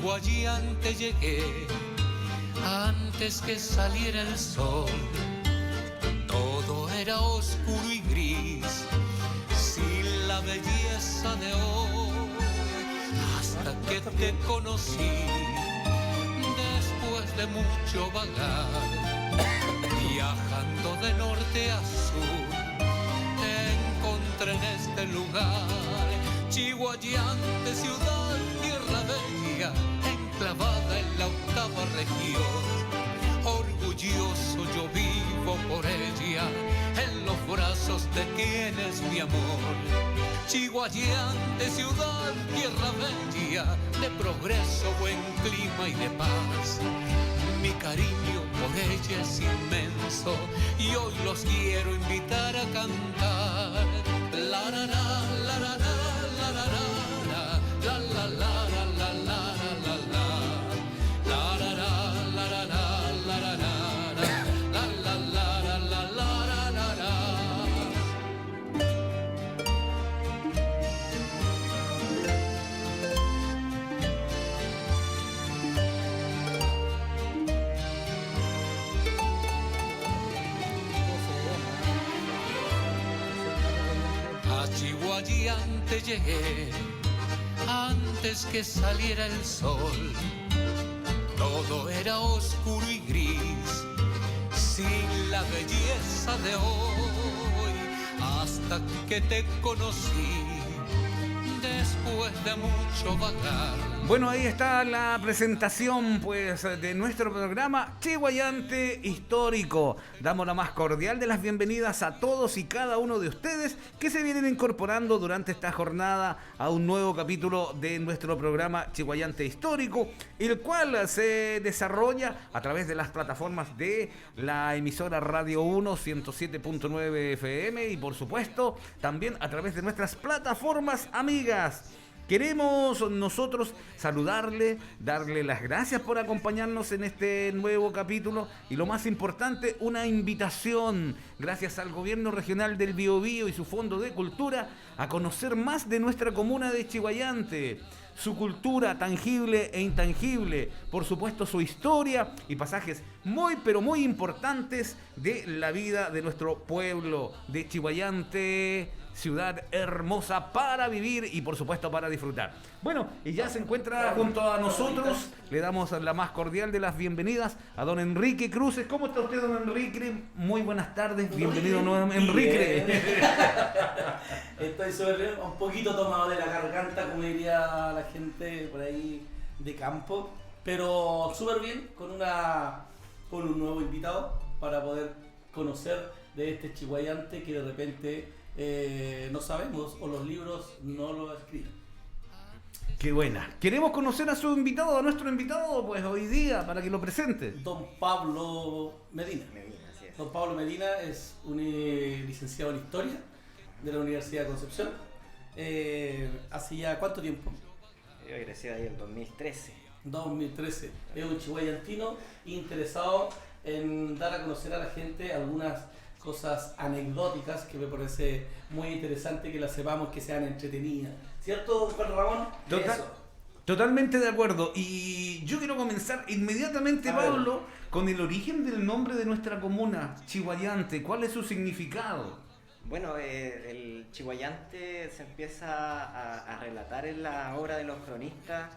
Chihuayante llegué antes que saliera el sol. Todo era oscuro y gris, sin la belleza de hoy. Hasta que te conocí, después de mucho vagar, viajando de norte a sur, te encontré en este lugar. Chihuayante, ciudad, tierra bella, enclavada en la octava región. Orgulloso yo vivo por ella, en los brazos de quien es mi amor. Chihuayante, ciudad, tierra bella, de progreso, buen clima y de paz. Mi cariño por ella es inmenso y hoy los quiero invitar a cantar. La la la la la la la la la la la la la la la. Chihuayante llegué antes que saliera el sol. Todo era oscuro y gris, sin la belleza de hoy. Hasta que te conocí, después de mucho vagar. Bueno, ahí está la presentación pues de nuestro programa Chihuayante Histórico. Damos la más cordial de las bienvenidas a todos y cada uno de ustedes que se vienen incorporando durante esta jornada a un nuevo capítulo de nuestro programa Chihuayante Histórico, el cual se desarrolla a través de las plataformas de la emisora Radio 1 107.9 FM y por supuesto también a través de nuestras plataformas amigas. Queremos nosotros saludarle, darle las gracias por acompañarnos en este nuevo capítulo y lo más importante, una invitación, gracias al Gobierno Regional del Biobío y su Fondo de Cultura, a conocer más de nuestra comuna de Chihuayante, su cultura tangible e intangible, por supuesto su historia y pasajes muy pero muy importantes de la vida de nuestro pueblo de Chihuayante, ciudad hermosa para vivir y por supuesto para disfrutar. Bueno, y ya se encuentra junto a nosotros, le damos la más cordial de las bienvenidas a don Enrique Cruces. ¿Cómo está usted, don Enrique? Muy buenas tardes, bienvenido nuevamente, Enrique. Estoy sobre un poquito tomado de la garganta, como diría la gente por ahí de campo, pero súper bien, con un nuevo invitado para poder conocer de este chihuayante que de repente no sabemos o los libros no lo escriben. Qué buena. Queremos conocer a su invitado, a nuestro invitado, pues hoy día, para que lo presente. Don Pablo Medina. Así es. Don Pablo Medina es un licenciado en Historia de la Universidad de Concepción. ¿Hace ya cuánto tiempo? Yo egresé ahí en 2013. 2013. Es un chihuayantino interesado en dar a conocer a la gente algunas cosas anecdóticas que me parece muy interesante que las sepamos, que sean entretenidas. ¿Cierto, Juan Ramón? Totalmente de acuerdo. Y yo quiero comenzar inmediatamente, Pablo, con el origen del nombre de nuestra comuna, Chihuayante. ¿Cuál es su significado? Bueno, el Chihuayante se empieza a relatar en la obra de los cronistas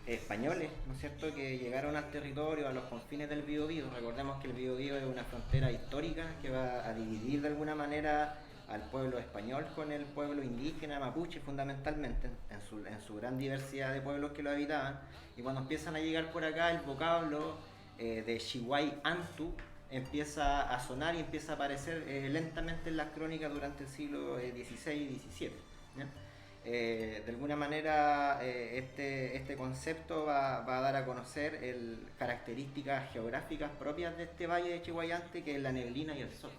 españoles, ¿no es cierto?, que llegaron al territorio, a los confines del Biobío. Recordemos que el Biobío es una frontera histórica que va a dividir de alguna manera al pueblo español con el pueblo indígena mapuche, fundamentalmente, en su gran diversidad de pueblos que lo habitaban. Y cuando empiezan a llegar por acá, el vocablo de Chihuay Antu empieza a sonar y empieza a aparecer lentamente en las crónicas durante el siglo XVI y XVII, ¿ya? De alguna manera este concepto va a dar a conocer características geográficas propias de este valle de Chihuayante, que es la neblina y el sol.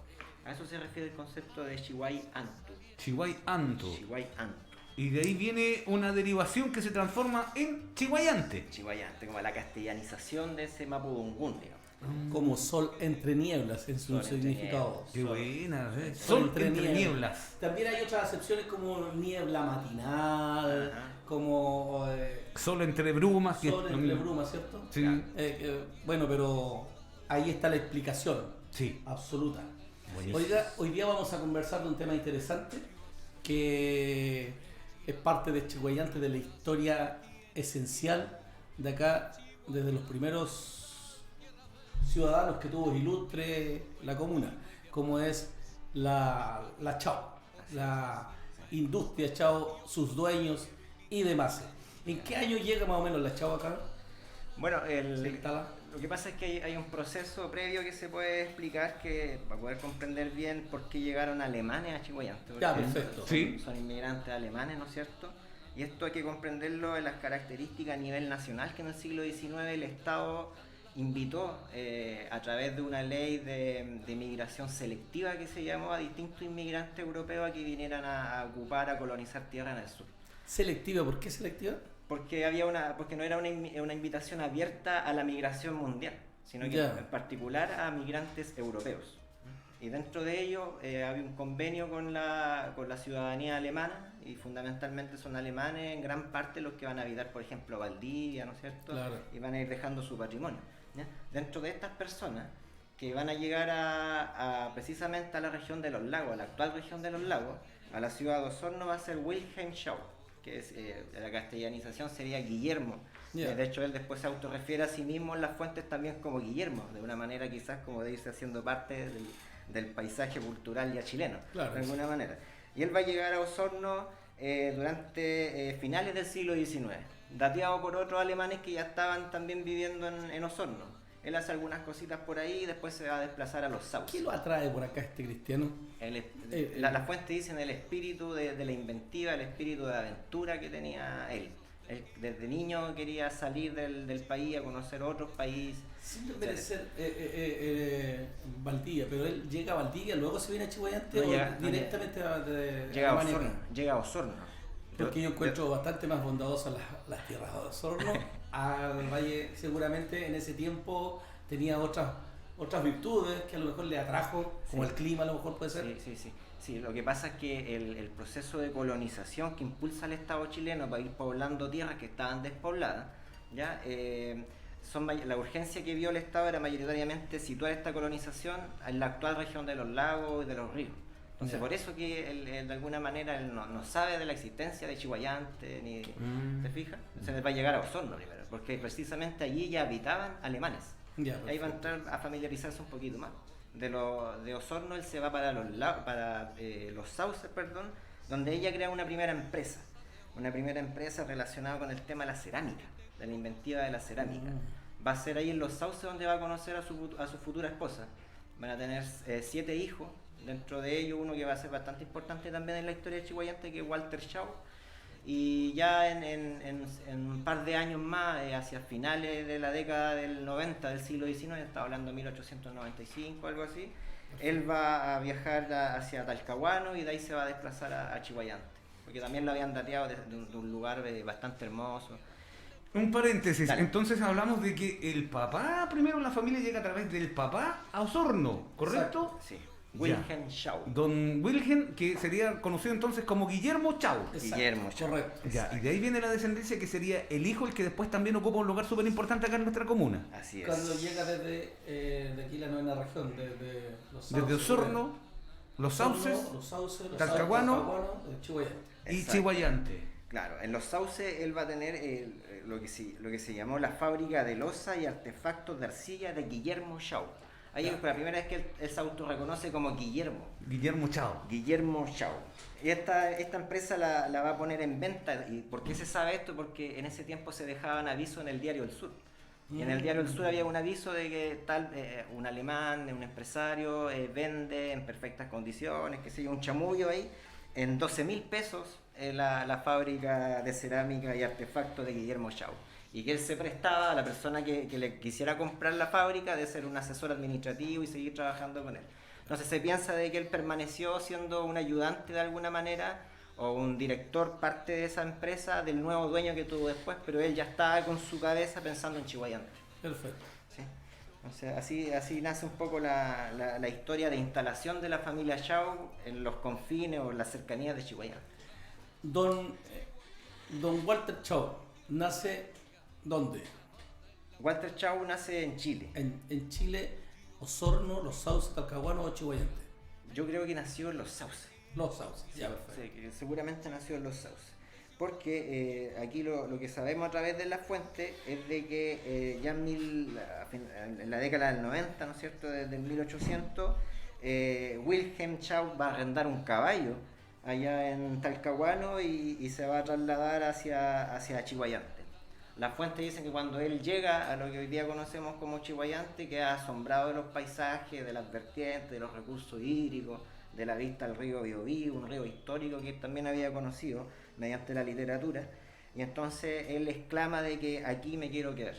A eso se refiere el concepto de Chihuay Antu. Chihuay Antu. Chihuay Antu. Y de ahí viene una derivación que se transforma en Chihuayante. Chihuayante, como la castellanización de ese mapudungún, digamos. Como sol entre nieblas en su significado. Qué buena, ¿eh? Sol entre nieblas. También hay otras acepciones como niebla matinal, como Solo entre brumas. Sol entre brumas, ¿cierto? Sí. Bueno, pero ahí está la explicación Sí. absoluta. Buenísimo. Oiga, hoy día vamos a conversar de un tema interesante que es parte de Chiguayante, de la historia esencial de acá, desde los primeros ciudadanos que tuvo ilustre la comuna, como es la Chao, la industria Chao, sus dueños y demás. ¿En qué año llega más o menos la Chao acá? Bueno, ¿Se instala? lo que pasa es que hay un proceso previo que se puede explicar que para poder comprender bien por qué llegaron alemanes a Chiguayante. Ya, porque perfecto. Sí. son inmigrantes alemanes, ¿no es cierto? Y esto hay que comprenderlo en las características a nivel nacional, que en el siglo XIX el Estado invitó a través de una ley de migración selectiva que se llamó a distintos inmigrantes europeos a que vinieran a ocupar, a colonizar tierra en el sur. ¿Selectiva? ¿Por qué selectiva? Porque no era una invitación abierta a la migración mundial, sino que Ya. en particular a migrantes europeos. Y dentro de ello había un convenio con la ciudadanía alemana, y fundamentalmente son alemanes en gran parte los que van a habitar, por ejemplo, Valdivia, ¿no es cierto? Claro. Y van a ir dejando su patrimonio, ¿ya? Dentro de estas personas que van a llegar precisamente a la región de los lagos, a la actual región de los lagos, a la ciudad de Osorno, va a ser Wilhelm Schau, que es, la castellanización sería Guillermo. Yeah. De hecho, él después se autorrefiere a sí mismo en las fuentes también como Guillermo, de una manera quizás como de irse haciendo parte del paisaje cultural ya chileno, Claro. de alguna manera. Y él va a llegar a Osorno durante finales del siglo XIX, dateado por otros alemanes que ya estaban también viviendo en Osorno. Él hace algunas cositas por ahí y después se va a desplazar a los Sauces. ¿Qué lo atrae por acá este cristiano? Las fuentes dicen el espíritu de la inventiva, el espíritu de aventura que tenía él. Él desde niño quería salir del país, a conocer otros países. Siempre debe ser Valdivia, pero él llega a Valdivia, luego se viene a Chiguayante No, o llega- no, directamente de Llega a Alemania. Osorno. Llega a Osorno. Porque yo encuentro bastante más bondadosas las tierras de Osorno. Al Valle seguramente en ese tiempo tenía otras virtudes que a lo mejor le atrajo, como Sí. el clima a lo mejor puede ser. Sí, lo que pasa es que el proceso de colonización que impulsa al Estado chileno para ir poblando tierras que estaban despobladas, ¿ya? La urgencia que vio el Estado era mayoritariamente situar esta colonización en la actual región de los lagos y de los ríos. Entonces, Ya. por eso que él, de alguna manera él no sabe de la existencia de Chiguayante, ni ¿te fijas? Se les va a llegar a Osorno primero, porque precisamente allí ya habitaban alemanes. Ya, Ahí va a perfecto. entrar a familiarizarse un poquito más. De Osorno él se va para los Sauces, perdón, donde ella crea una primera empresa relacionada con el tema de la cerámica, de la inventiva de la cerámica. Va a ser ahí en los Sauces donde va a conocer a su futura esposa. Van a tener 7 hijos, dentro de ellos uno que va a ser bastante importante también en la historia de Chiguayante, que es Walter Schau. Y ya en un par de años más, hacia finales de la década del 90 del siglo XIX, estaba hablando de 1895, algo así, él va a viajar hacia Talcahuano y de ahí se va a desplazar a Chiguayante, porque también lo habían dateado de un lugar bastante hermoso. Un paréntesis, Dale. entonces hablamos de que el papá, primero la familia llega a través del papá a Osorno, ¿correcto? Sí. Wilhelm Schau. Don Wilhelm, que sería conocido entonces como Guillermo Chau. Exacto, Guillermo Schau. correcto. Ya, y de ahí viene la descendencia que sería el hijo, el que después también ocupa un lugar súper importante acá en nuestra comuna. Así es. Cuando llega desde de aquí la novena región, desde los Sauces, Desde Osorno, Los Sauces los Sauces, los Talcahuano, Chiguayante. y Exacto. Chihuayante. Claro, en los Sauces él va a tener lo que se llamó la fábrica de loza y artefactos de arcilla de Guillermo Schau. Ahí es la primera vez que él se autorreconoce como Guillermo. Guillermo Chau. Guillermo Schau. Y esta empresa la va a poner en venta. ¿Y por qué se sabe esto? Porque en ese tiempo se dejaban avisos en el Diario del Sur. Y en el Diario del Sur había un aviso de que un alemán, un empresario, vende en perfectas condiciones, qué sé yo, un chamullo ahí, en 12.000 pesos la fábrica de cerámica y artefactos de Guillermo Schau. Y que él se prestaba a la persona que le quisiera comprar la fábrica de ser un asesor administrativo y seguir trabajando con él. Entonces se piensa de que él permaneció siendo un ayudante de alguna manera o un director parte de esa empresa del nuevo dueño que tuvo después, pero él ya estaba con su cabeza pensando en Chiguayante. Perfecto. ¿Sí? Entonces así nace un poco la historia de instalación de la familia Schau en los confines o las cercanías de Chiguayante. Don Walter Schau, ¿Nace dónde? Walter Chau nace en Chile. En Chile, Osorno, Los Sauces, Talcahuano o Chihuayante. Yo creo que nació en Los Sauces. Los Sauces, ya perfecto. Sí, que seguramente nació en Los Sauces. Porque aquí lo que sabemos a través de la fuente es de que ya en la década del 90, ¿no es cierto?, desde el 1800, Wilhelm Chau va a arrendar un caballo allá en Talcahuano y se va a trasladar hacia Chihuayante. Las fuentes dicen que cuando él llega a lo que hoy día conocemos como Chihuayante, queda asombrado de los paisajes, de las vertientes, de los recursos hídricos, de la vista al río Biobío, un río histórico que él también había conocido mediante la literatura, y entonces él exclama de que aquí me quiero quedar.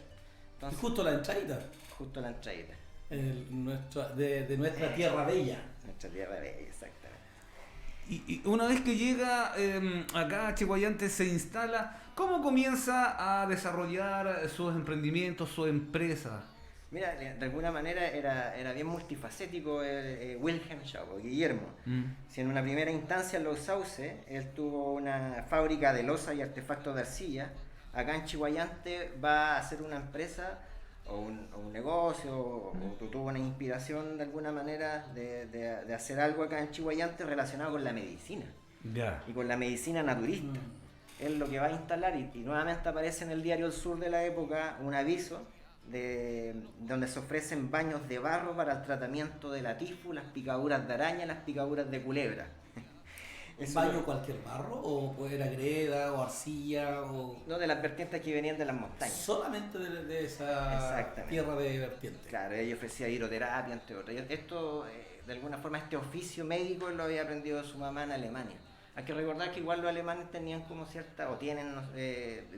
Entonces, Y justo la entradita justo la entradita. de nuestra tierra bella. Nuestra tierra bella, exactamente. Y una vez que llega acá a Chihuayante, se instala, ¿cómo comienza a desarrollar sus emprendimientos, su empresa? Mira, de alguna manera era bien multifacético Wilhelm Chau, Guillermo. Si en una primera instancia en Los Sauces, él tuvo una fábrica de loza y artefactos de arcilla, acá en Chihuayante va a hacer una empresa o un negocio, o tuvo una inspiración de alguna manera de hacer algo acá en Chihuayante relacionado con la medicina Ya. y con la medicina naturista. Él lo que va a instalar, y nuevamente aparece en el diario El Sur de la época, un aviso donde se ofrecen baños de barro para el tratamiento de la tifus, las picaduras de araña, las picaduras de culebra. ¿Un baño cualquier barro? ¿O puede ser greda o arcilla? No, de las vertientes que venían de las montañas. Solamente de esa Exactamente. tierra de vertiente. Claro, ella ofrecía hidroterapia, entre otras. Esto, de alguna forma, este oficio médico él lo había aprendido de su mamá en Alemania. Hay que recordar que igual los alemanes tenían como cierta, o tienen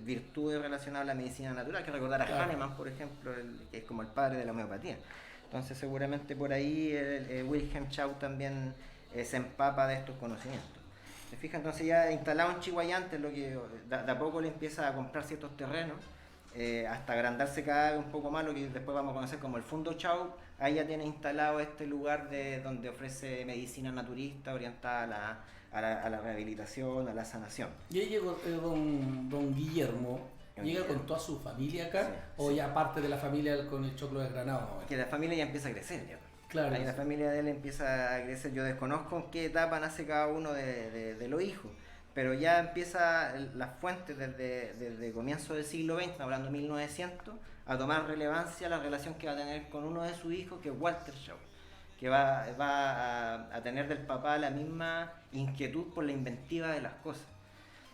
virtudes relacionadas a la medicina natural. Hay que recordar a Hahnemann, por ejemplo, que es como el padre de la homeopatía. Entonces seguramente por ahí Wilhelm Chau también se empapa de estos conocimientos. ¿Se fija? Entonces ya instalado en Chihuayante, lo que de a poco le empieza a comprar ciertos terrenos, hasta agrandarse cada vez un poco más, lo que después vamos a conocer como el Fundo Chau. Ahí ya tiene instalado este lugar donde ofrece medicina naturista orientada a la rehabilitación, a la sanación. Y ahí llegó don Guillermo, ¿llega con toda su familia acá? Sí, ¿O sí. ya parte de la familia con el choclo desgranado? Que la familia ya empieza a crecer ya. Claro. Ahí la familia de él empieza a crecer. Yo desconozco en qué etapa nace cada uno de los hijos, pero ya empieza las fuentes desde comienzo del siglo XX, hablando de 1900, a tomar relevancia la relación que va a tener con uno de sus hijos, que es Walter Chau, que va a tener del papá la misma inquietud por la inventiva de las cosas.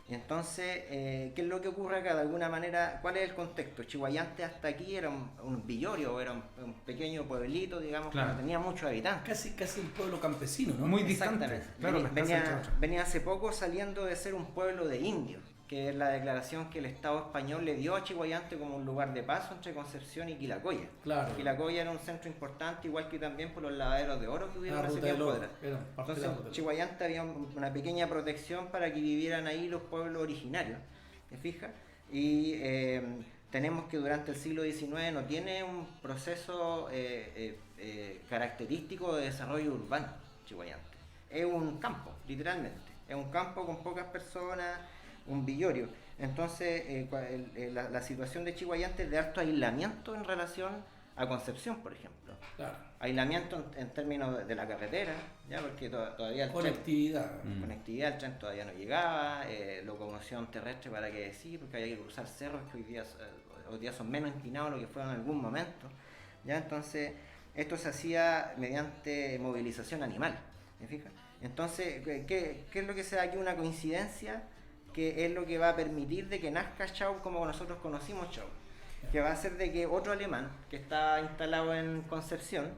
Y entonces, ¿qué es lo que ocurre acá? De alguna manera, ¿cuál es el contexto? Chihuayante hasta aquí era un villorio, era un pequeño pueblito, digamos, Claro. que no tenía muchos habitantes. Casi un pueblo campesino, ¿no? Muy distante. Exactamente. Claro, las casas de Chau. Venía hace poco saliendo de ser un pueblo de indios, que es la declaración que el Estado español le dio a Chihuayante como un lugar de paso entre Concepción y Quilacoya. Claro. Quilacoya era un centro importante, igual que también por los lavaderos de oro que hubieron La hace ruta del tiempo oro. atrás. Era parte de la Entonces, ruta del oro. Chihuayante había una pequeña protección para que vivieran ahí los pueblos originarios, ¿te fijas? Y tenemos que durante el siglo XIX no tiene un proceso característico de desarrollo urbano, Chihuayante. Es un campo, literalmente. Es un campo con pocas personas, un villorio. Entonces, la situación de Chihuayante es de alto aislamiento en relación a Concepción, por ejemplo. Claro. Aislamiento en términos de la carretera, ¿ya? Porque todavía el Conectividad. conectividad, el tren todavía no llegaba, locomoción terrestre para qué decir, porque había que cruzar cerros que hoy día son menos inclinados de lo que fueron en algún momento. ¿Ya? Entonces, esto se hacía mediante movilización animal, ¿me fijas? Entonces, ¿qué es lo que se da aquí? Una coincidencia que es lo que va a permitir de que nazca Chau como nosotros conocimos Chau, que va a hacer de que otro alemán que está instalado en Concepción,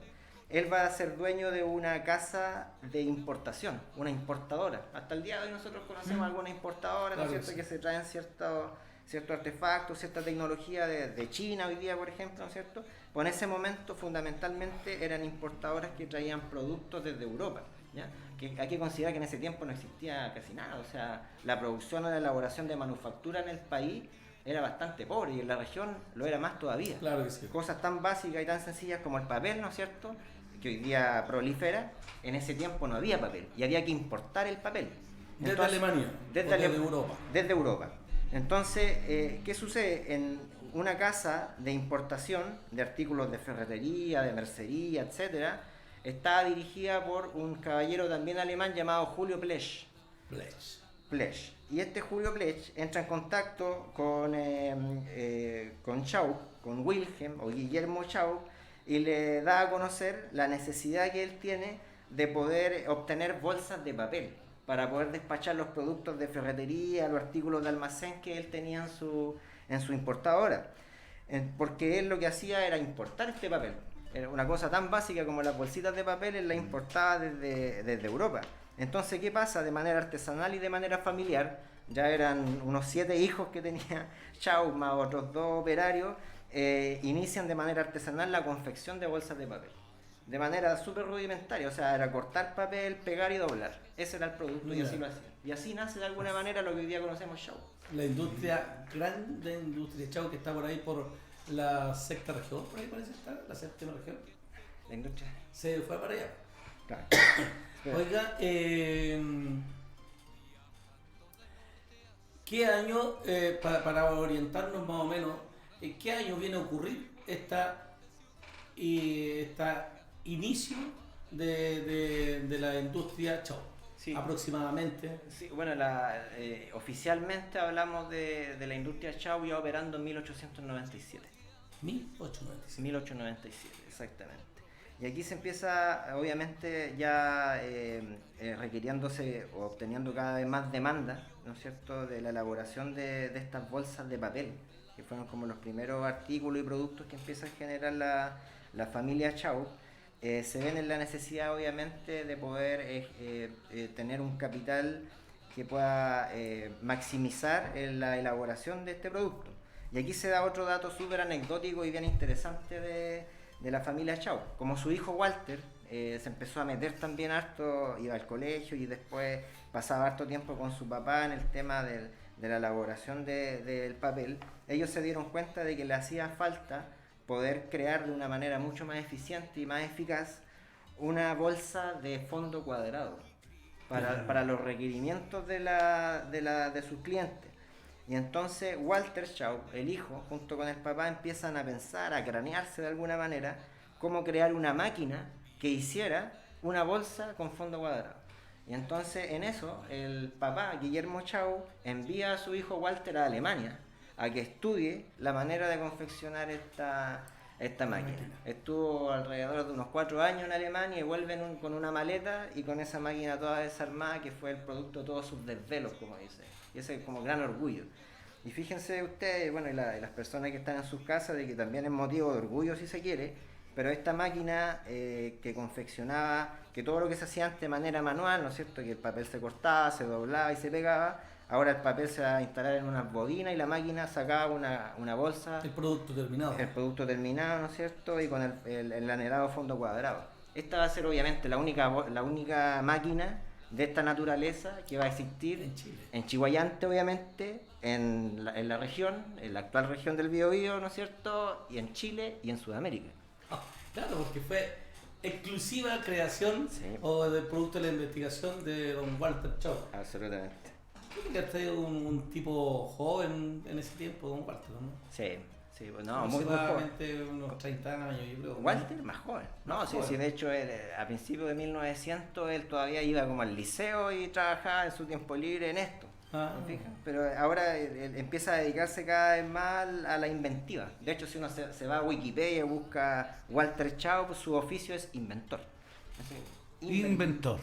él va a ser dueño de una casa de importación, una importadora. Hasta el día de hoy nosotros conocemos alguna importadora, ¿no es Claro, cierto?, sí. que se traen ciertos artefactos, cierta tecnología de China hoy día, por ejemplo, ¿no es cierto? Pues en ese momento fundamentalmente eran importadoras que traían productos desde Europa, ¿ya? Que hay que considerar que en ese tiempo no existía casi nada, o sea, la producción o la elaboración de manufactura en el país era bastante pobre y en la región lo era más todavía. Claro que sí. Cosas tan básicas y tan sencillas como el papel, ¿no es cierto?, que hoy día prolifera, en ese tiempo no había papel y había que importar el papel. Desde Entonces, Alemania. Desde o desde Ale- Europa. Desde Europa. Entonces, ¿qué sucede? En una casa de importación de artículos de ferretería, de mercería, etcétera, estaba dirigida por un caballero también alemán llamado Julio Plech. Plech. Y este Julio Plech entra en contacto con Schaub, con Wilhelm o Guillermo Schaub, y le da a conocer la necesidad que él tiene de poder obtener bolsas de papel para poder despachar los productos de ferretería, los artículos de almacén que él tenía en su importadora. Porque él lo que hacía era importar este papel. Era una cosa tan básica como las bolsitas de papel, él la importaba desde Europa. Entonces, ¿qué pasa? De manera artesanal y de manera familiar, ya eran unos 7 hijos que tenía Schaub, más otros 2 operarios, inician de manera artesanal la confección de bolsas de papel. De manera súper rudimentaria, o sea, era cortar papel, pegar y doblar. Ese era el producto y así lo hacían. Y así nace de alguna manera lo que hoy día conocemos Schaub. La industria, grande industria Schaub, que está por ahí por la sexta región, por ahí parece estar, la séptima región. La industria. Se fue para allá. Claro. Oiga, ¿qué año, para orientarnos más o menos, qué año viene a ocurrir esta inicio de la industria Schaub? Sí. Aproximadamente. Sí, bueno, oficialmente hablamos de la industria Schaub ya operando en 1897. 1897, exactamente. Y aquí se empieza, obviamente, ya requiriéndose o obteniendo cada vez más demanda, ¿no es cierto?, de la elaboración de estas bolsas de papel, que fueron como los primeros artículos y productos que empieza a generar la familia Schaub. Se ven en la necesidad, obviamente, de poder tener un capital que pueda maximizar la elaboración de este producto. Y aquí se da otro dato súper anecdótico y bien interesante de la familia Schaub. Como su hijo Walter se empezó a meter también harto, iba al colegio y después pasaba harto tiempo con su papá en el tema de la elaboración del papel, ellos se dieron cuenta de que le hacía falta poder crear de una manera mucho más eficiente y más eficaz una bolsa de fondo cuadrado para los requerimientos de sus clientes. Y entonces Walter Schaub, el hijo, junto con el papá, empiezan a pensar, a cranearse de alguna manera, cómo crear una máquina que hiciera una bolsa con fondo cuadrado. Y entonces en eso el papá, Guillermo Schaub, envía a su hijo Walter a Alemania a que estudie la manera de confeccionar esta máquina. Estuvo alrededor de unos 4 años en Alemania y vuelven con una maleta y con esa máquina toda desarmada, que fue el producto de todos sus desvelos, como dice. Y ese es como gran orgullo. Y fíjense ustedes, bueno, y las personas que están en sus casas, de que también es motivo de orgullo si se quiere, pero esta máquina que confeccionaba, que todo lo que se hacía antes de manera manual, ¿no es cierto?, que el papel se cortaba, se doblaba y se pegaba, ahora el papel se va a instalar en una bobina y la máquina sacaba una bolsa. El producto terminado. El producto terminado, ¿no es cierto?, y con el anhelado fondo cuadrado. Esta va a ser obviamente la única máquina de esta naturaleza que va a existir en Chile. En Chiguayante, obviamente, en la región, en la actual región del Biobío, ¿no es cierto?, y en Chile y en Sudamérica. Claro, porque fue exclusiva creación o del producto de la investigación de don Walter Schaub. Absolutamente. Creo que ha traído un tipo joven en ese tiempo, don Walter, ¿no? Sí, pues no, muy joven. Aproximadamente unos 30 años, yo creo. Walter, más joven. No, sí, de hecho, él, a principios de 1900, él todavía iba como al liceo y trabajaba en su tiempo libre en esto. ¿Me fijan? Pero ahora él empieza a dedicarse cada vez más a la inventiva. De hecho, si uno se va a Wikipedia y busca Walter Schaub, pues su oficio es inventor. Inventor,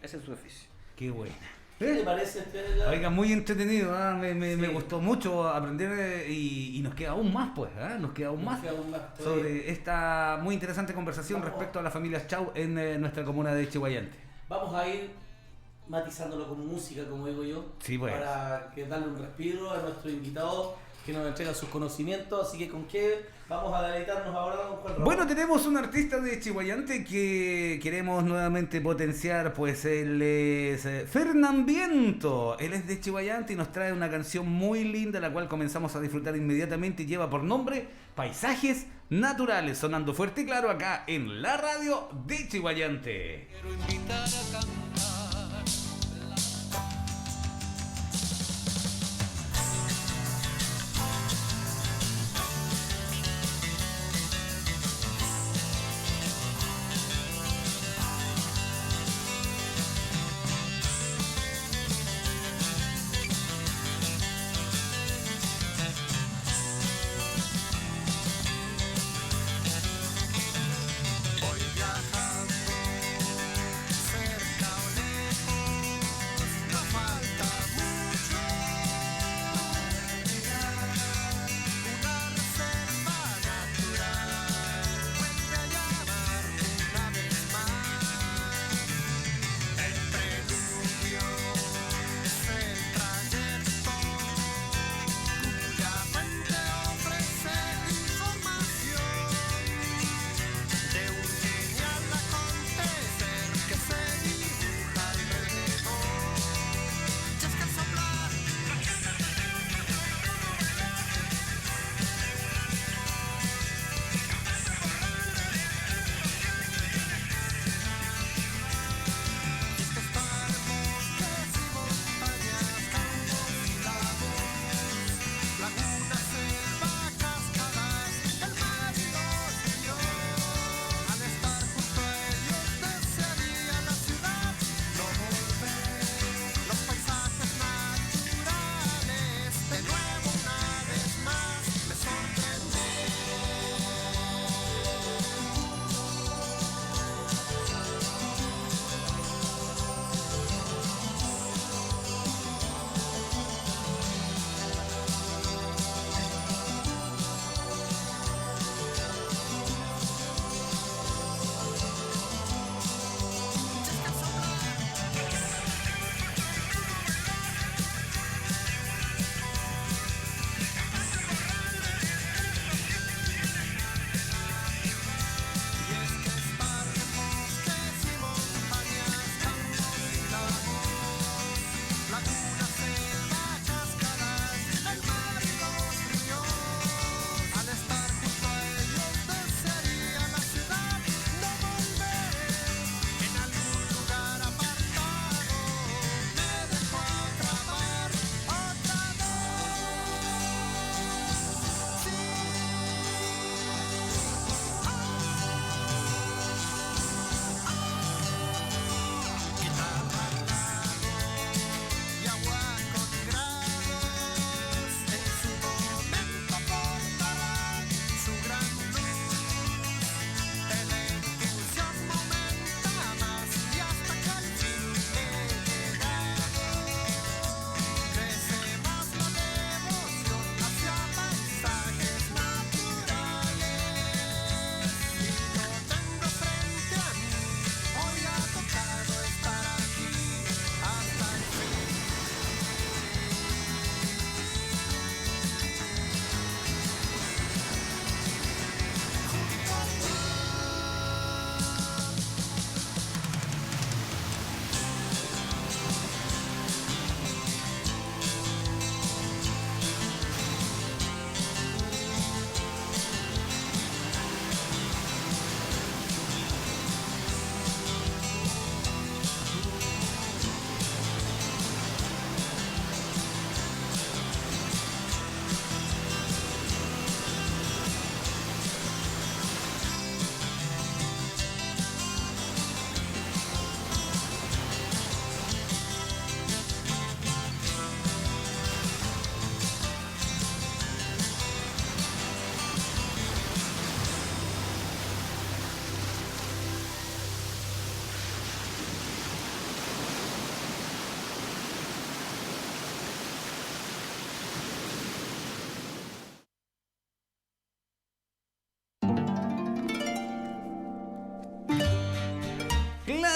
ese es su oficio. Qué buena. ¿Qué le parece a usted? Oiga, muy entretenido, me gustó mucho aprender y nos queda aún más, pues, nos queda aún más sobre esta muy interesante conversación respecto a la familia Schaub en nuestra comuna de Chiguayante. Vamos a ir matizándolo con música, como digo yo, pues, para que darle un respiro a nuestro invitado que nos entrega sus conocimientos. Así que, ¿con qué vamos a deleitarnos ahora, don Juan Ramón? Bueno, tenemos un artista de Chiguayante que queremos nuevamente potenciar, pues él es Fernán Viento. Él es de Chiguayante y nos trae una canción muy linda, la cual comenzamos a disfrutar inmediatamente y lleva por nombre Paisajes Naturales, sonando fuerte y claro acá en la radio de Chiguayante. Quiero invitar a cantar.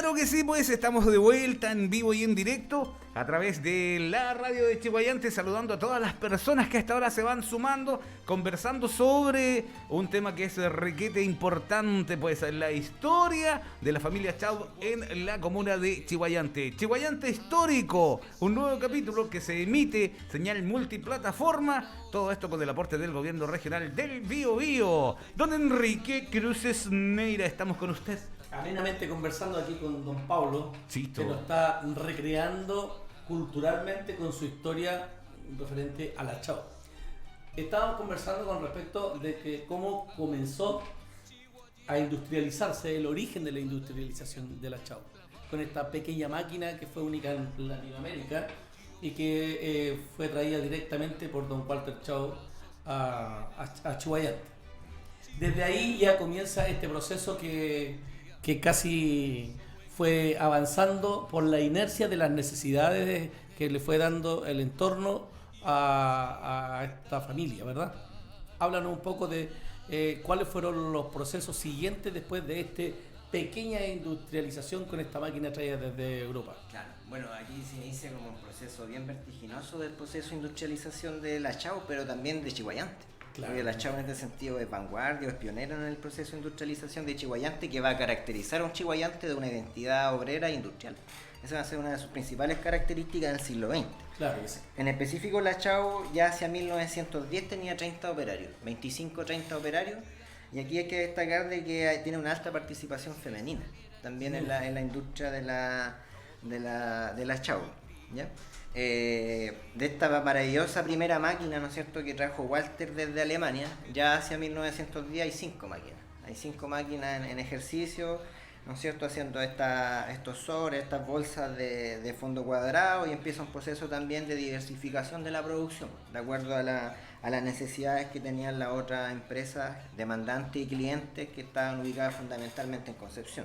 Claro que sí, pues estamos de vuelta en vivo y en directo a través de la radio de Chiguayante, saludando a todas las personas que hasta ahora se van sumando, conversando sobre un tema que es requete importante, pues la historia de la familia Chau en la comuna de Chiguayante. Chiguayante Histórico, un nuevo capítulo que se emite, señal multiplataforma, todo esto con el aporte del gobierno regional del Biobío. Don Enrique Cruces Neira, estamos con usted. Amenamente conversando aquí con don Pablo, Chito, que nos está recreando culturalmente con su historia referente a la Chau. Estábamos conversando con respecto de que cómo comenzó a industrializarse, el origen de la industrialización de la Chau, con esta pequeña máquina que fue única en Latinoamérica y que fue traída directamente por don Walter Chau a Chiguayante. Desde ahí ya comienza este proceso que casi fue avanzando por la inercia de las necesidades que le fue dando el entorno a esta familia, ¿verdad? Háblanos un poco de cuáles fueron los procesos siguientes después de esta pequeña industrialización con esta máquina traída desde Europa. Claro, bueno, aquí se inicia como un proceso bien vertiginoso del proceso de industrialización de la Chau, pero también de Chiguayante. Claro. Porque la Chau en este sentido es vanguardia, es pionera en el proceso de industrialización de Chiguayante, que va a caracterizar a un Chiguayante de una identidad obrera e industrial. Esa va a ser una de sus principales características del siglo XX. Claro que sí. En específico, la Chau ya hacia 1910 tenía 30 operarios, 25-30 operarios, y aquí hay que destacar de que tiene una alta participación femenina, también en la industria de la Chau, ¿ya? De esta maravillosa primera máquina, ¿no es cierto?, que trajo Walter desde Alemania, ya hacia 1910 hay 5 máquinas. Hay 5 máquinas en ejercicio, ¿no es cierto?, haciendo estos sobres, estas bolsas de fondo cuadrado, y empieza un proceso también de diversificación de la producción, de acuerdo a las necesidades que tenían las otras empresas demandantes y clientes que estaban ubicadas fundamentalmente en Concepción.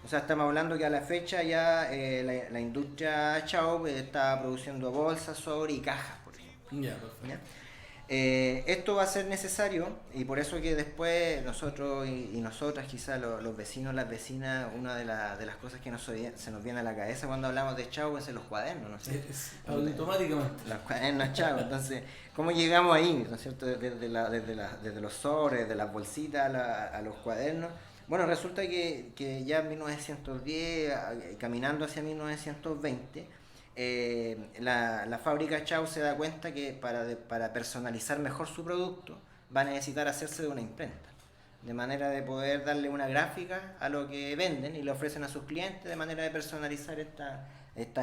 O sea, estamos hablando que a la fecha ya la industria Chau está produciendo bolsas, sobre y cajas, por ejemplo. Ya, perfecto. ¿Ya? Esto va a ser necesario, y por eso que después nosotros y nosotras, quizás los vecinos, las vecinas, una de las cosas que se nos viene a la cabeza cuando hablamos de Chau es los cuadernos, ¿no es cierto? Automáticamente. Los cuadernos Chau. Entonces, ¿cómo llegamos ahí, ¿no es cierto? Desde los sobres, de las bolsitas a los cuadernos. Bueno, resulta que ya en 1910, caminando hacia 1920, la fábrica Chau se da cuenta que para personalizar mejor su producto va a necesitar hacerse de una imprenta, de manera de poder darle una gráfica a lo que venden y le ofrecen a sus clientes, de manera de personalizar esta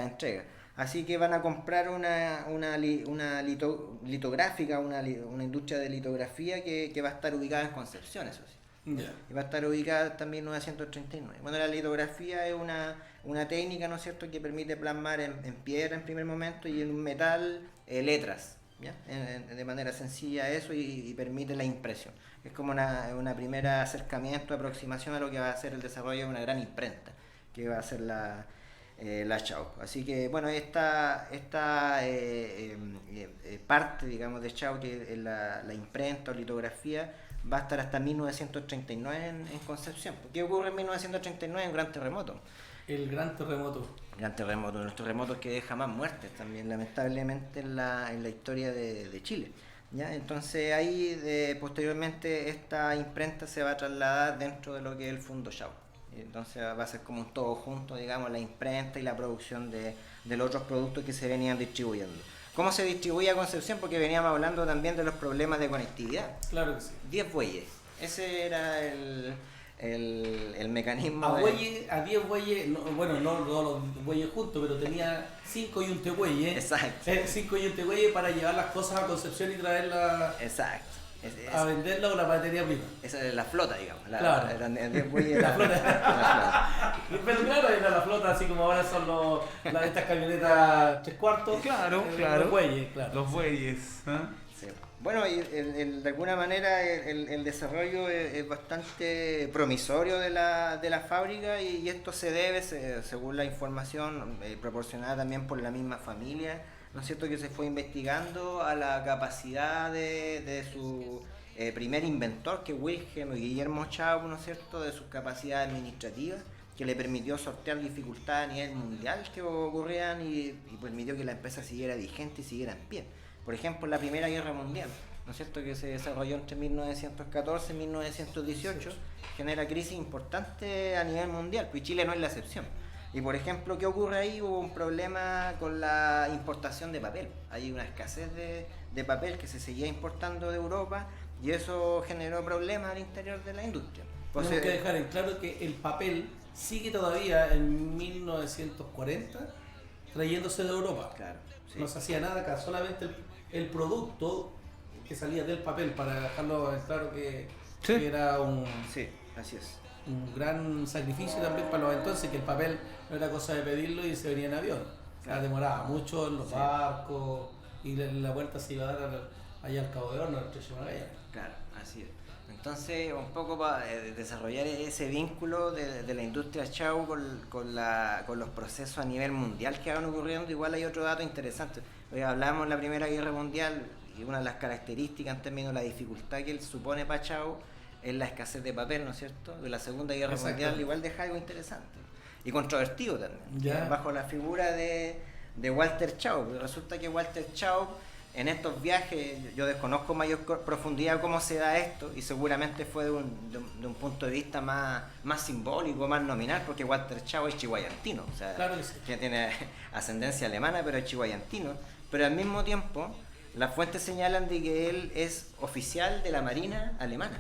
entrega. Así que van a comprar una litográfica, una industria de litografía que va a estar ubicada en Concepción, eso sí. Ya. Y va a estar ubicada también en 1939. Bueno, la litografía es una técnica, ¿no es cierto?, que permite plasmar en piedra en primer momento y en un metal letras, ¿ya? De manera sencilla eso, y permite la impresión. Es como una primera acercamiento, aproximación a lo que va a ser el desarrollo de una gran imprenta, que va a ser la Chau. Así que, bueno, esta parte, digamos, de Chau, que es la imprenta o litografía, va a estar hasta 1939 en Concepción. ¿Qué ocurre en 1939? Un gran terremoto. El gran terremoto. Gran terremoto, unos terremotos que deja más muertes también, lamentablemente, en la historia de Chile. ¿Ya? Entonces ahí posteriormente esta imprenta se va a trasladar dentro de lo que es el Fondo Chau. Entonces va a ser como un todo junto, digamos, la imprenta y la producción de los otros productos que se venían distribuyendo. ¿Cómo se distribuía Concepción? Porque veníamos hablando también de los problemas de conectividad. Claro que sí. 10 bueyes. Ese era el mecanismo. A 10 bueyes, no los bueyes juntos, pero tenía 5 yuntebueyes. Exacto. 5 yuntebueyes para llevar las cosas a Concepción y traerlas Exacto. a venderla o la materia prima. Esa era la flota, digamos. Claro. Eran 10 bueyes. La flota. La flota. Pero claro, era la flota, así como ahora son estas camionetas 3/4. Claro. Los bueyes, claro. Los bueyes. ¿Eh? Sí. Bueno, y de alguna manera el desarrollo es bastante promisorio de la fábrica, y esto se debe, según la información proporcionada también por la misma familia, ¿no es cierto?, que se fue investigando a la capacidad de su primer inventor, que es Wilhelm Guillermo Chau, ¿no es cierto?, de sus capacidades administrativas, que le permitió sortear dificultades a nivel mundial que ocurrían y permitió que la empresa siguiera vigente y siguiera en pie. Por ejemplo, la Primera Guerra Mundial, ¿no es cierto?, que se desarrolló entre 1914 y 1918, genera crisis importantes a nivel mundial, pues Chile no es la excepción. Y por ejemplo, ¿qué ocurre ahí? Hubo un problema con la importación de papel. Hay una escasez de papel que se seguía importando de Europa y eso generó problemas al interior de la industria. Tenemos que dejar en claro que el papel sigue todavía en 1940 trayéndose de Europa. Claro, sí. No se hacía nada acá, solamente el producto que salía del papel, para dejarlo en claro que era Sí, así es. un gran sacrificio también para los entonces, que el papel no era cosa de pedirlo y se venía en avión. O sea, demoraba mucho en los barcos y la vuelta se iba a dar allá al Cabo de Horno, al Trecho Magallanes. Claro, así es. Entonces, un poco para desarrollar ese vínculo de la industria Chau con los procesos a nivel mundial que van ocurriendo, igual hay otro dato interesante. Hoy hablamos de la Primera Guerra Mundial y una de las características en términos de la dificultad que él supone para Chau es la escasez de papel, ¿no es cierto? De la Segunda Guerra Mundial igual deja algo interesante y controvertido también, bajo la figura de Walter Chau. Resulta que Walter Chau, en estos viajes, yo desconozco mayor profundidad cómo se da esto y seguramente fue de un punto de vista más simbólico, más nominal, porque Walter Chau es chihuayantino, o sea, claro que sí, que tiene ascendencia alemana, pero es chihuayantino, pero al mismo tiempo las fuentes señalan de que él es oficial de la Marina alemana.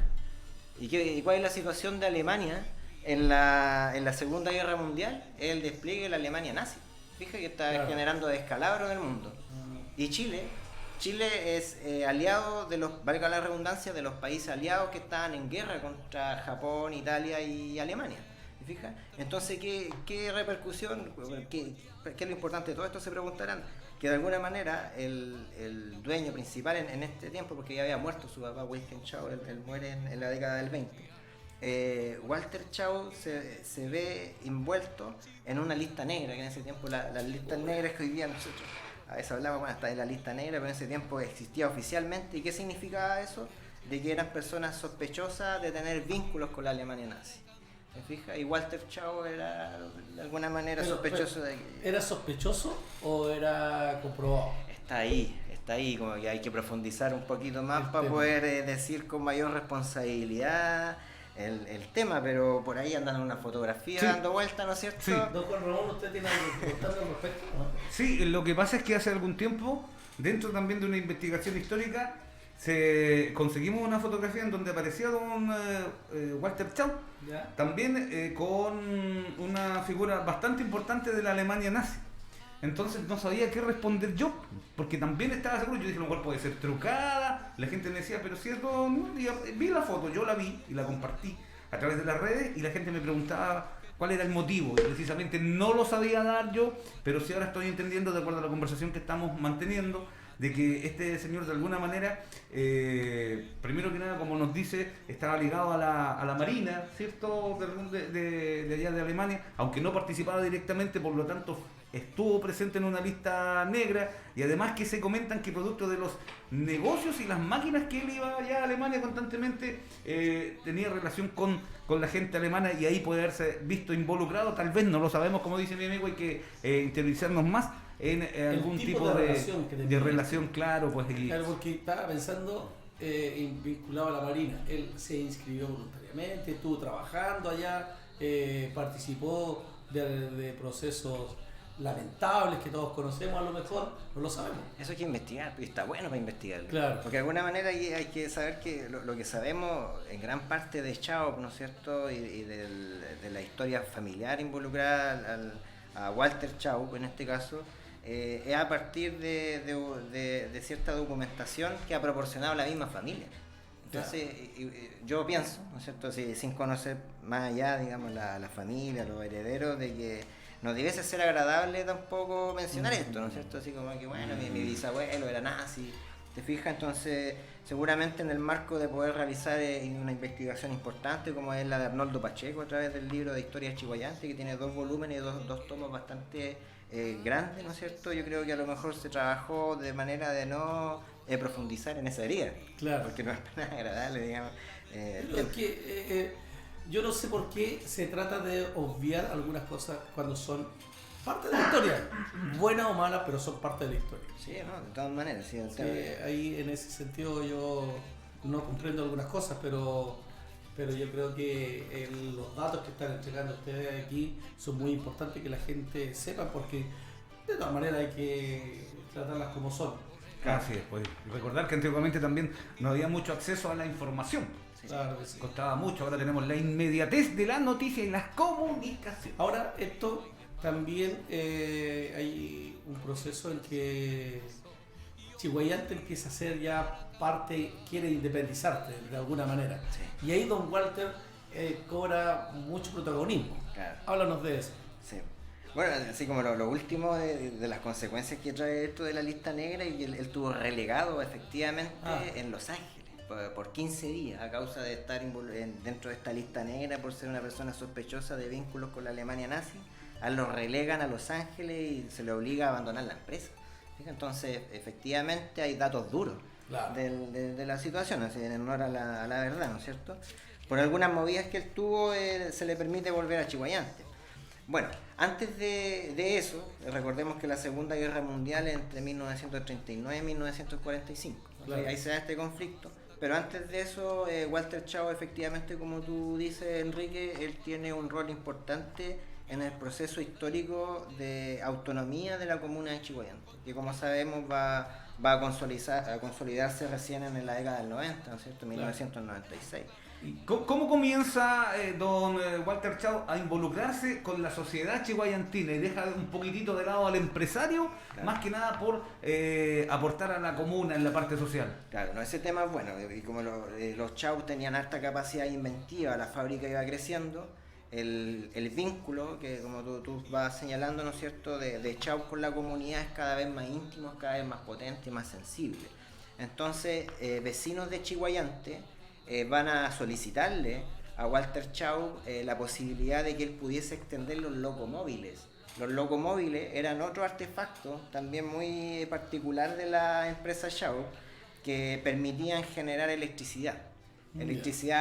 ¿Y cuál es la situación de Alemania en la Segunda Guerra Mundial? Es el despliegue de la Alemania nazi. Fíjate que está generando descalabro en el mundo. Y Chile es aliado de los, valga la redundancia, de los países aliados que estaban en guerra contra Japón, Italia y Alemania. ¿Te fijas? Entonces, ¿qué repercusión? ¿Qué es lo importante de todo esto? Se preguntarán. Que de alguna manera el dueño principal en este tiempo, porque ya había muerto su papá Wilhelm Chau, él muere en la década del 20. Walter Chau se ve envuelto en una lista negra, que en ese tiempo las listas negras que hoy día nosotros a veces hablamos hasta de la lista negra, pero en ese tiempo existía oficialmente. ¿Y qué significaba eso? De que eran personas sospechosas de tener vínculos con la Alemania nazi. ¿Me fijas? Y Walter Chau era de alguna manera sospechoso de que... ¿Era sospechoso o era comprobado? Está ahí, como que hay que profundizar un poquito más para poder decir con mayor responsabilidad el tema, pero por ahí andan una fotografía dando vuelta, ¿no es cierto? Sí. Don Juan Ramón, ¿usted tiene algo que contar al respecto? ¿No? Sí, lo que pasa es que hace algún tiempo, dentro también de una investigación histórica, conseguimos una fotografía en donde aparecía don Walter Chau, también con una figura bastante importante de la Alemania nazi. Entonces no sabía qué responder yo, porque también estaba seguro. Yo dije, a lo mejor puede ser trucada. La gente me decía, pero si es don... Vi la foto, yo la vi y la compartí a través de las redes y la gente me preguntaba cuál era el motivo, y precisamente no lo sabía dar yo, pero sí ahora estoy entendiendo, de acuerdo a la conversación que estamos manteniendo, de que este señor de alguna manera, primero que nada, como nos dice, estaba ligado a la Marina, ¿cierto?, de allá de Alemania, aunque no participaba directamente, por lo tanto estuvo presente en una lista negra, y además que se comentan que producto de los negocios y las máquinas que él iba allá a Alemania constantemente, tenía relación con la gente alemana, y ahí puede haberse visto involucrado, tal vez, no lo sabemos, como dice mi amigo, hay que interiorizarnos más en algún tipo de relación, claro, pues. Claro, porque estaba pensando vinculado a la Marina. Él se inscribió voluntariamente, estuvo trabajando allá, participó de procesos lamentables que todos conocemos, a lo mejor no lo sabemos. Eso hay que investigar, y está bueno para investigar. Claro. Porque de alguna manera hay que saber que lo que sabemos en gran parte de Chau, ¿no es cierto?, y de la historia familiar involucrada a Walter Chau, en este caso, es a partir de cierta documentación que ha proporcionado la misma familia. Entonces, yo pienso, ¿no es cierto?, sin conocer más allá, digamos, la familia, los herederos, de que no debiese ser agradable tampoco mencionar esto, ¿no es cierto? Así como que, bueno, mi bisabuelo era nazi, ¿te fijas? Entonces, seguramente en el marco de poder realizar una investigación importante, como es la de Arnoldo Pacheco, a través del libro de Historia Chihuayante, que tiene 2 volúmenes y dos tomos bastante grandes, ¿no es cierto? Yo creo que a lo mejor se trabajó de manera de no profundizar en esa herida. Claro. Porque no es nada agradable, digamos. Yo no sé por qué se trata de obviar algunas cosas cuando son parte de la historia, buena o mala, pero son parte de la historia. Sí, no, de todas maneras, sí, Sí, ahí en ese sentido yo no comprendo algunas cosas, pero yo creo que los datos que están entregando ustedes aquí son muy importantes que la gente sepa, porque de todas maneras hay que tratarlas como son. Así es, pues. Y recordar que antiguamente también no había mucho acceso a la información. Sí. Claro que sí. Costaba mucho, ahora tenemos la inmediatez de la noticia y las comunicaciones. Ahora, esto también hay un proceso en que Chihuayante empieza a ser ya parte, quiere independizarte de alguna manera. Sí. Y ahí Don Walter cobra mucho protagonismo. Claro. Háblanos de eso. Sí. Bueno, así como lo último de las consecuencias que trae esto de la lista negra, y él estuvo relegado efectivamente en Los Ángeles por 15 días a causa de estar dentro de esta lista negra por ser una persona sospechosa de vínculos con la Alemania nazi. A él lo relegan a Los Ángeles y se le obliga a abandonar la empresa. ¿Sí? Entonces, efectivamente hay datos duros Claro. de la situación, así, en honor a la verdad, ¿no es cierto? Por algunas movidas que él tuvo, se le permite volver a Chihuayante. Bueno, antes de eso, recordemos que la Segunda Guerra Mundial es entre 1939 y 1945. Claro. Ahí se da este conflicto. Pero antes de eso, Walter Chao, efectivamente, como tú dices, Enrique, él tiene un rol importante en el proceso histórico de autonomía de la comuna de Chihuayante, que como sabemos va a consolidarse recién en la década del 90, ¿no es cierto? 1996. ¿Y cómo comienza don Walter Chao a involucrarse con la sociedad chihuayantina y deja un poquitito de lado al empresario, Claro. más que nada por aportar a la comuna en la parte social? Claro, no, ese tema es bueno, y como los Chao tenían alta capacidad inventiva, la fábrica iba creciendo, el vínculo, que como tú vas señalando, ¿no es cierto?, de Chao con la comunidad es cada vez más íntimo, cada vez más potente y más sensible. Entonces, vecinos de Chihuayante van a solicitarle a Walter Chao la posibilidad de que él pudiese extender los locomóviles. Los locomóviles eran otro artefacto también muy particular de la empresa Chao, que permitían generar electricidad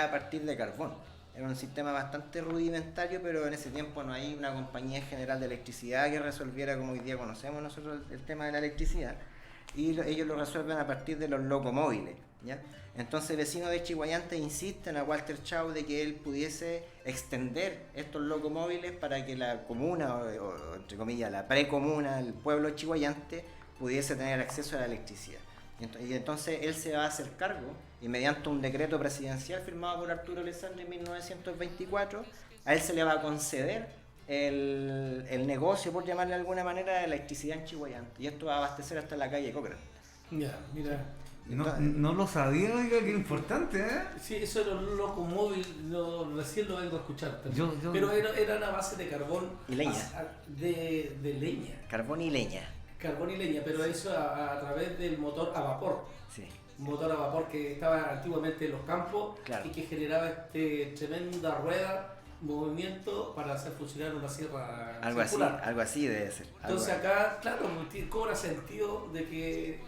a partir de carbón. Era un sistema bastante rudimentario, pero en ese tiempo no hay una compañía general de electricidad que resolviera como hoy día conocemos nosotros el tema de la electricidad. Y ellos lo resuelven a partir de los locomóviles, ¿ya? Entonces vecinos de Chihuayante insisten a Walter Chao de que él pudiese extender estos locomóviles para que la comuna, o entre comillas la precomuna, el pueblo de Chihuayante, pudiese tener acceso a la electricidad. Y entonces él se va a hacer cargo, y mediante un decreto presidencial firmado por Arturo Alessandri en 1924, a él se le va a conceder el negocio, por llamarle de alguna manera, de electricidad en Chihuayante. Y esto va a abastecer hasta la calle Cochrane. Ya, mira. No lo sabía, oiga, qué importante, ¿eh? Sí, eso de los locomóviles, recién lo vengo a través Yo- Pero era a base de carbón. Y leña. De leña. Carbón y leña. Carbón y leña, pero eso a través del motor a vapor. Sí. Un motor a vapor que estaba antiguamente en los campos, Claro. y que generaba tremenda rueda, movimiento para hacer funcionar una sierra circular. Algo así debe ser. Entonces acá, claro, cobra sentido de que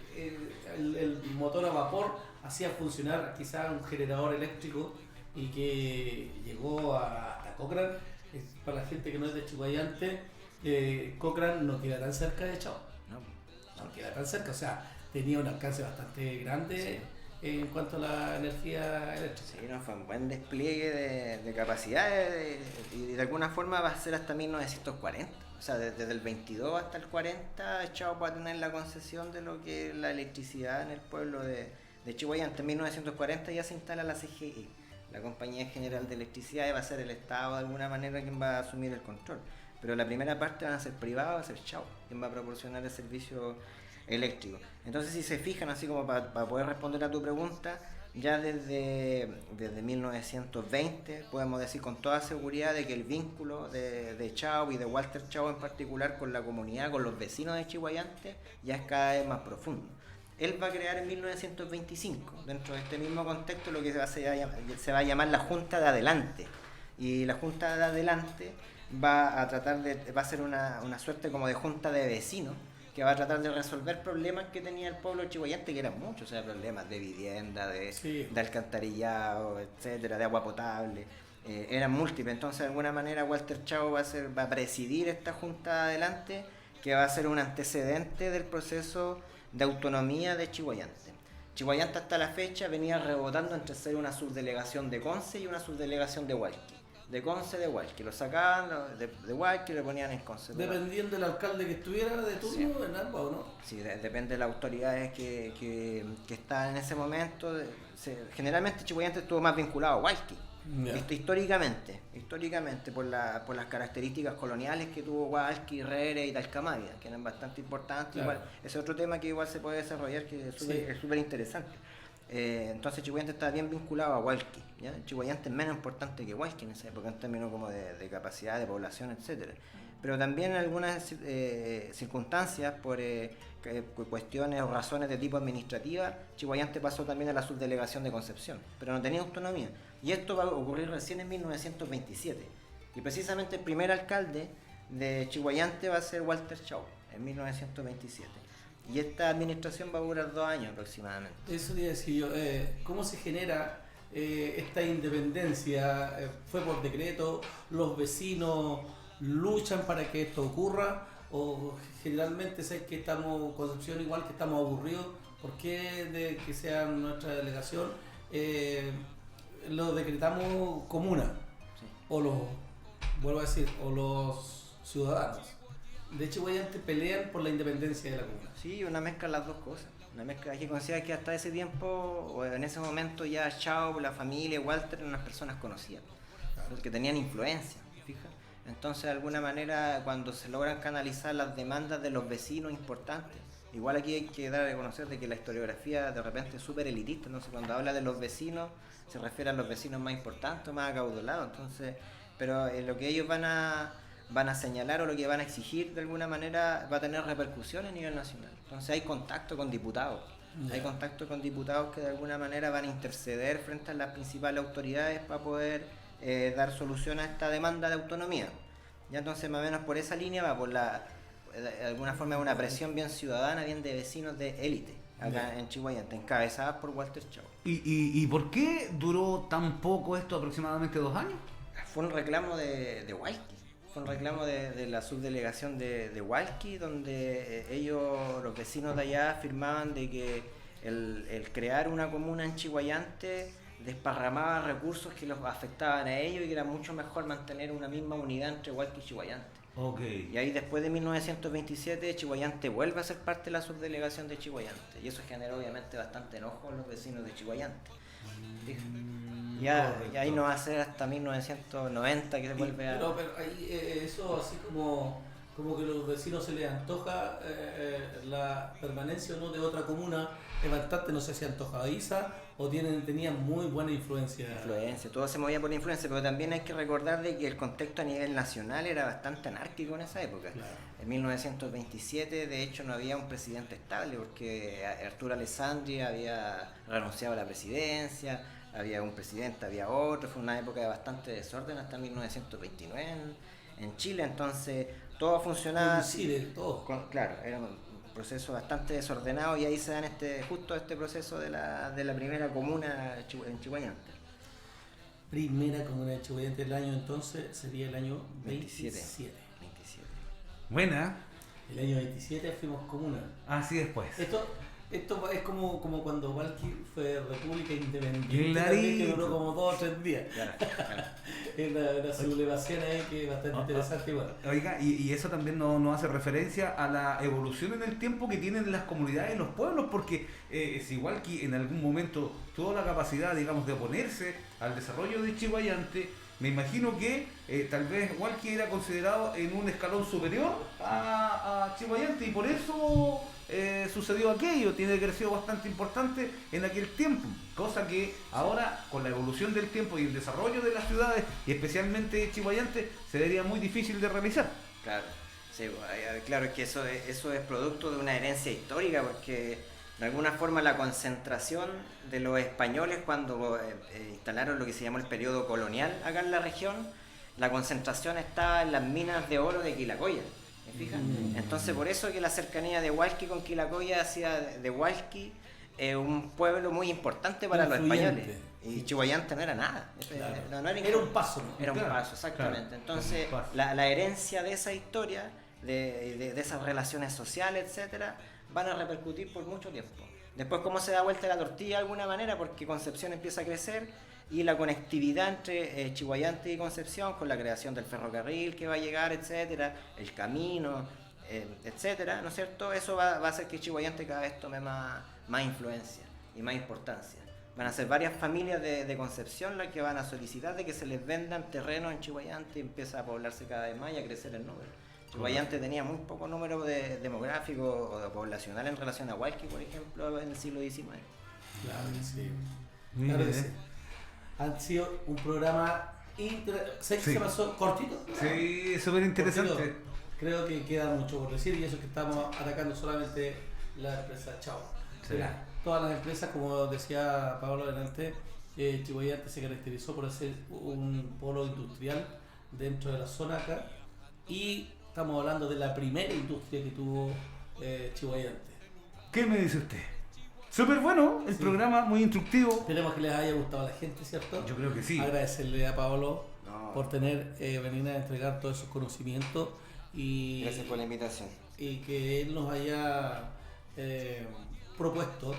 el motor a vapor hacía funcionar quizás un generador eléctrico, y que llegó hasta Cochrane. Para la gente que no es de Chihuayante, Cochrane no queda tan cerca de Chao. No queda tan cerca, o sea, tenía un alcance bastante grande en cuanto a la energía eléctrica. Sí, no, fue un buen despliegue de capacidades, y de alguna forma va a ser hasta 1940. O sea, desde el 22 hasta el 40, Chao va a tener la concesión de lo que es la electricidad en el pueblo de Chihuayante. En 1940 ya se instala la CGE, la Compañía General de Electricidad, y va a ser el Estado de alguna manera quien va a asumir el control. Pero la primera parte van a ser privados, va a ser Chao quien va a proporcionar el servicio eléctrico. Entonces, si se fijan, así como para poder responder a tu pregunta, ya desde 1920 podemos decir con toda seguridad de que el vínculo de Chao y de Walter Chao en particular con la comunidad, con los vecinos de Chihuayante, ya es cada vez más profundo. Él va a crear en 1925, dentro de este mismo contexto, lo que se va a llamar la Junta de Adelante. Y la Junta de Adelante va a ser una suerte como de junta de vecinos, que va a tratar de resolver problemas que tenía el pueblo chihuayante, que eran muchos, o sea, problemas de vivienda, de alcantarillado, etcétera, de agua potable. eran múltiples. Entonces, de alguna manera, Walter Chao va a presidir esta junta adelante, que va a ser un antecedente del proceso de autonomía de Chiguayante. Chiguayante hasta la fecha venía rebotando entre ser una subdelegación de Conce y una subdelegación de Hualqui. De Conce, de Hualqui. Lo sacaban de Hualqui y lo ponían en Conce. Dependiendo del alcalde que estuviera de turno, Sí. en ambas, ¿o no? Sí, depende de las autoridades que están en ese momento. Generalmente Chiguayante estuvo más vinculado a Hualqui. Ya. Históricamente por las características coloniales que tuvo Hualqui, Herrera y Talcahuano, que eran bastante importantes. Claro. Igual, ese es otro tema que igual se puede desarrollar, que Sí. es súper interesante. Entonces Chiguayante está bien vinculado a Hualqui, ¿ya? Chiguayante es menos importante que Hualqui en esa época en términos como de capacidad de población, etcétera. Pero también en algunas circunstancias, por cuestiones o razones de tipo administrativa, Chiguayante pasó también a la subdelegación de Concepción, pero no tenía autonomía. Y esto va a ocurrir recién en 1927. Y precisamente el primer alcalde de Chiguayante va a ser Walter Chao, en 1927. Y esta administración va a durar 2 años aproximadamente. Eso quería decir yo, ¿cómo se genera esta independencia? ¿Fue por decreto? ¿Los vecinos luchan para que esto ocurra? ¿O generalmente sé que estamos, Concepción igual que estamos aburridos? ¿Por qué de que sea nuestra delegación lo decretamos comuna? Sí. O los, vuelvo a decir, o los ciudadanos de Chiguayante pelean por la independencia de la comuna. Sí, una mezcla de las dos cosas. Una mezcla, hay que considerar que hasta ese tiempo, o en ese momento ya Chao, la familia, Walter, eran unas personas conocidas, que tenían influencia, fija. Entonces, de alguna manera, cuando se logran canalizar las demandas de los vecinos importantes, igual aquí hay que dar a conocer de que la historiografía de repente es súper elitista, entonces cuando habla de los vecinos, se refiere a los vecinos más importantes, más acaudalados, entonces, pero lo que ellos van a señalar o lo que van a exigir de alguna manera va a tener repercusiones a nivel nacional. Entonces hay contacto con diputados, hay contacto con diputados que de alguna manera van a interceder frente a las principales autoridades para poder dar solución a esta demanda de autonomía. Ya entonces más o menos por esa línea va por de alguna forma una presión bien ciudadana, bien de vecinos de élite acá en Chiguayante, encabezadas por Walter Chao. ¿Y por qué duró tan poco esto, aproximadamente 2 años? Fue un reclamo de Hualqui. Fue un reclamo de la subdelegación de Hualqui, donde ellos, los vecinos de allá, afirmaban de que el crear una comuna en Chiguayante desparramaba recursos que los afectaban a ellos y que era mucho mejor mantener una misma unidad entre Hualqui y Chiguayante. Okay. Y ahí después de 1927 Chiguayante vuelve a ser parte de la subdelegación de Chiguayante y eso generó obviamente bastante enojo en los vecinos de Chiguayante. Ya ahí no va a ser hasta 1990 que se vuelve a... Pero ahí eso así como que a los vecinos se les antoja la permanencia o no de otra comuna, es bastante, no sé si antojadiza o tenían muy buena influencia. Todo se movía por influencia, pero también hay que recordar de que el contexto a nivel nacional era bastante anárquico en esa época. Claro. En 1927 de hecho no había un presidente estable porque Arturo Alessandri había renunciado a la presidencia, había un presidente, había otro, fue una época de bastante desorden hasta 1929 en Chile, entonces todo funcionaba Coincide todo. claro, era un proceso bastante desordenado y ahí se dan justo este proceso de la primera comuna en Chiguayante. Primera comuna de Chiguayante del año entonces sería el año 27. Buena. El año 27 fuimos comuna. Así después. Esto es como cuando Hualqui fue república independiente, Clarito. que duró como 2 o 3 días. Claro. Es una sublevación ahí que es bastante interesante igual. Oiga, y eso también nos hace referencia a la evolución en el tiempo que tienen las comunidades y los pueblos, porque si Hualqui en algún momento tuvo la capacidad, digamos, de oponerse al desarrollo de Chiguayante, me imagino que tal vez Hualqui era considerado en un escalón superior a Chiguayante y por eso sucedió aquello, tiene que haber sido bastante importante en aquel tiempo, cosa que ahora con la evolución del tiempo y el desarrollo de las ciudades y especialmente Chiguayante se vería muy difícil de realizar. Claro, sí, claro, es que eso es producto de una herencia histórica, porque de alguna forma la concentración de los españoles cuando instalaron lo que se llamó el periodo colonial acá en la región, la concentración estaba en las minas de oro de Quilacoya, ¿me fijas? Entonces por eso que la cercanía de Hualqui con Quilacoya hacía de Hualqui un pueblo muy importante para los Influyente. españoles. Y Chihuayante no era nada. Claro. No Era un paso, ¿no? Era un Claro, paso, exactamente. claro, Entonces, un paso. la herencia de esa historia, de esas relaciones sociales, etcétera, van a repercutir por mucho tiempo. Después, cómo se da vuelta la tortilla de alguna manera, porque Concepción empieza a crecer y la conectividad entre Chihuayante y Concepción, con la creación del ferrocarril que va a llegar, etcétera, el camino, etcétera, ¿no es cierto? Eso va a hacer que Chihuayante cada vez tome más influencia y más importancia. Van a ser varias familias de Concepción las que van a solicitar de que se les vendan terrenos en Chihuayante y empieza a poblarse cada vez más y a crecer el número. Chihuayante tenía muy poco número demográfico o poblacional en relación a Hualqui, por ejemplo, en el siglo XIX. Claro que sí. Mire. Claro que sí. Han sido un programa ¿Sé que Sí. se pasó cortito? Sí, súper interesante. Cortito. Creo que queda mucho por decir y eso que estamos atacando solamente la empresa Chao. Sí. Mira, todas las empresas, como decía Pablo delante, Chihuayante se caracterizó por ser un polo industrial dentro de la zona acá y estamos hablando de la primera industria que tuvo Chihuayante. ¿Qué me dice usted? Súper bueno, el Sí. programa, muy instructivo. Esperemos que les haya gustado a la gente, ¿cierto? Yo creo que sí. Agradecerle a Pablo No. por venir a entregar todos esos conocimientos y, Gracias por la invitación. y que él nos haya propuesto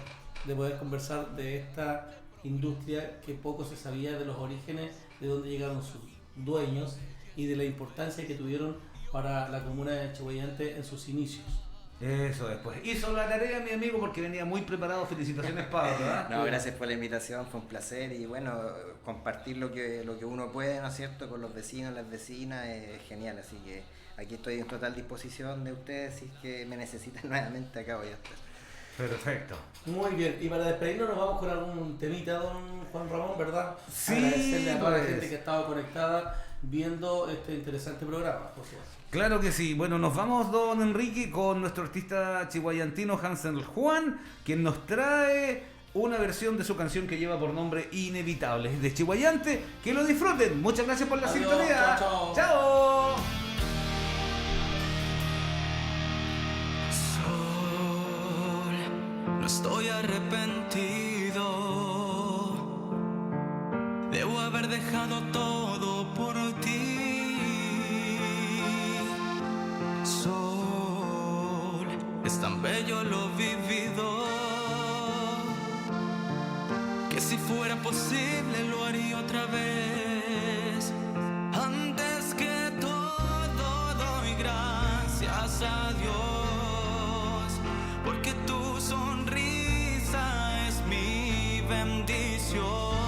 de poder conversar de esta industria que poco se sabía de los orígenes, de dónde llegaron sus dueños y de la importancia que tuvieron para la comuna de Chihuayante en sus inicios. Eso después. Hizo la tarea mi amigo porque venía muy preparado. Felicitaciones, Pablo. ¿Ah? No, gracias por la invitación, fue un placer y bueno, compartir lo que uno puede, ¿no es cierto?, con los vecinos, las vecinas, es genial, así que aquí estoy en total disposición de ustedes, si es que me necesitan nuevamente acá voy a estar. Perfecto. Muy bien, y para despedirnos nos vamos con algún temita, don Juan Ramón, ¿verdad? Sí, Agradecerle a toda la pues. gente que ha estado conectada viendo este interesante programa, por supuesto. Claro que sí. Bueno, nos vamos, don Enrique, con nuestro artista chihuayantino Hansel Juan, quien nos trae una versión de su canción que lleva por nombre Inevitable. Es de Chihuayante. Que lo disfruten. Muchas gracias por la Adiós, sintonía. chao, chao. ¡Chao! No estoy arrepentido. Debo haber dejado todo por ti. Sol, es tan bello lo vivido, que si fuera posible lo haría otra vez. Antes que todo doy gracias a Dios, porque tu sonrisa es mi bendición.